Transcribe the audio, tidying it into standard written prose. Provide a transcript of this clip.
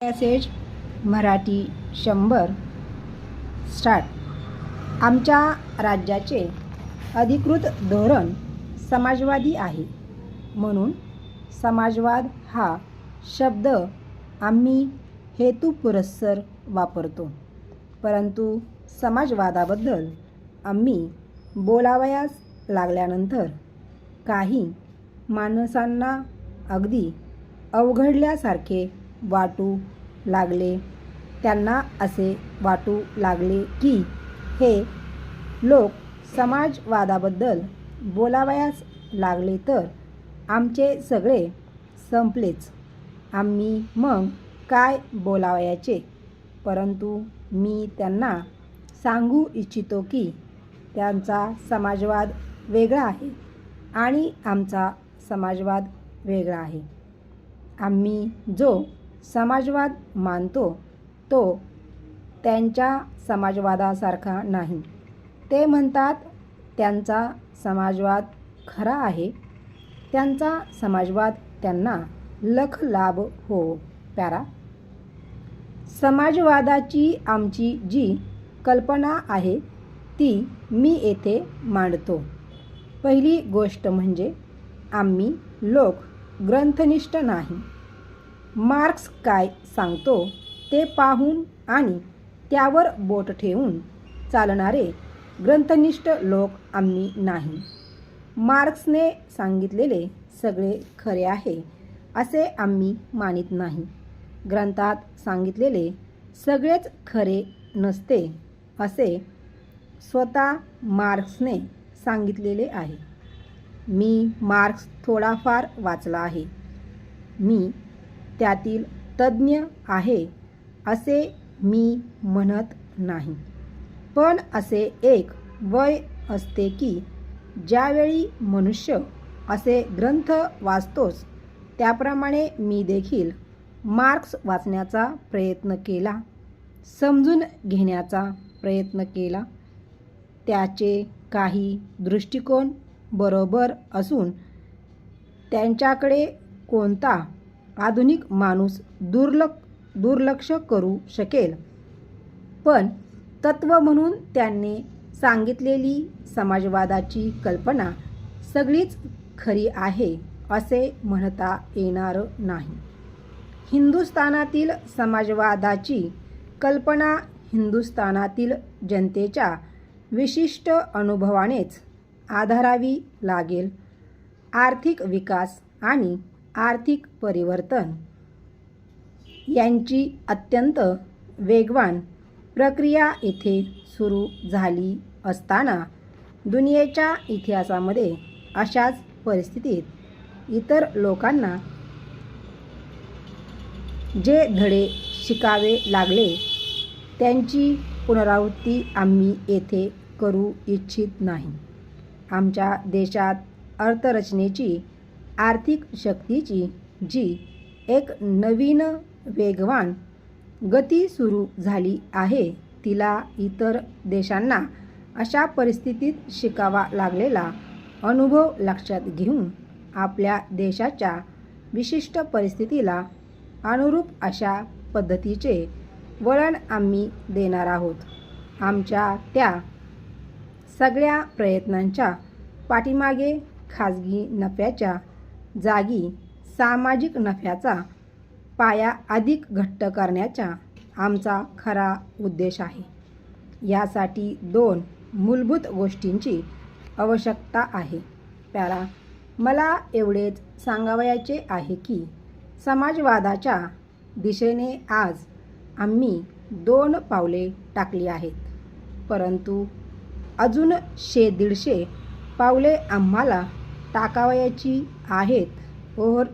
Passage Marathi 100 start. आमच्या राज्याचे अधिकृत धोरण समाजवादी आहे, म्हणून समाजवाद हा शब्द आम्ही हेतुपुरस्सर वापरतो. परंतु समाजवादाबद्दल आम्ही बोलावयास लागल्यानंतर काही माणसांना अगदी अवघडल्यासारखे वाटू लागले. त्यांना असे वाटू लागले की हे लोक समाजवादाबद्दल बोलावयास लागले तर आमचे सगळे संपलेच. आम्ही मग काय बोलावयाचे? परंतु मी त्यांना सांगू इच्छितो की त्यांचा समाजवाद वेगळा आहे आणि आमचा समाजवाद वेगळा आहे. आम्ही जो समाजवाद मानतो तो त्यांच्या समाजवादासारखा नाही. ते म्हणतात त्यांचा समाजवाद खरा आहे. त्यांचा समाजवाद त्यांना लख लाभ हो. पॅरा. समाजवादाची आमची जी कल्पना आहे ती मी येथे मांडतो. पहिली गोष्ट म्हणजे आम्ही लोक ग्रंथनिष्ठ नाही. मार्क्स काय सांगतो ते पाहून आणि त्यावर बोट ठेवून चालणारे ग्रंथनिष्ठ लोक आम्ही नाही. मार्क्सने सांगितलेले सगळे खरे आहे असे आम्ही मानित नाही. ग्रंथात सांगितलेले सगळेच खरे नसते असे स्वतः मार्क्सने सांगितलेले आहे. मी मार्क्स थोडाफार वाचला आहे. मी त्यातील तज्ज्ञ आहे असे मी म्हणत नाही. पण असे एक वय असते की ज्यावेळी मनुष्य असे ग्रंथ वाचतोच. त्याप्रमाणे मी देखील मार्क्स वाचण्याचा प्रयत्न केला, समजून घेण्याचा प्रयत्न केला. त्याचे काही दृष्टिकोन बरोबर असून त्यांच्याकडे कोणता आधुनिक माणूस दुर्लक्ष करू शकेल. पण तत्त्व म्हणून त्यांनी सांगितलेली समाजवादाची कल्पना सगळीच खरी आहे असे म्हणता येणार नाही. हिंदुस्थानातील समाजवादाची कल्पना हिंदुस्थानातील जनतेच्या विशिष्ट अनुभवानेच आधारावी लागेल. आर्थिक विकास आणि आर्थिक परिवर्तन यांची अत्यंत वेगवान प्रक्रिया येथे सुरू झाली असताना दुनियेच्या इतिहासामध्ये अशाच परिस्थितीत इतर लोकांना जे धडे शिकावे लागले त्यांची पुनरावृत्ती आम्ही येथे करू इच्छित नाही. आमच्या देशात अर्थरचनेची, आर्थिक शक्तीची जी एक नवीन वेगवान गती सुरू झाली आहे तिला इतर देशांना अशा परिस्थितीत शिकावा लागलेला अनुभव लक्षात घेऊन आपल्या देशाच्या विशिष्ट परिस्थितीला अनुरूप अशा पद्धतीचे वळण आम्ही देणार आहोत. आमच्या त्या सगळ्या प्रयत्नांच्या पाठीमागे खाजगी नफ्याच्या जागी सामाजिक नफ्याचा पाया अधिक घट्ट करण्याचा आमचा खरा उद्देश आहे. यासाठी 2 मूलभूत गोष्टींची आवश्यकता आहे. पॅरा. मला एवढेच सांगावयाचे आहे की समाजवादाच्या दिशेने आज आम्ही 2 पावले टाकली आहेत, परंतु अजून 100-150 पावले आम्हाला टाकावयाची आहेत. ओव्हर.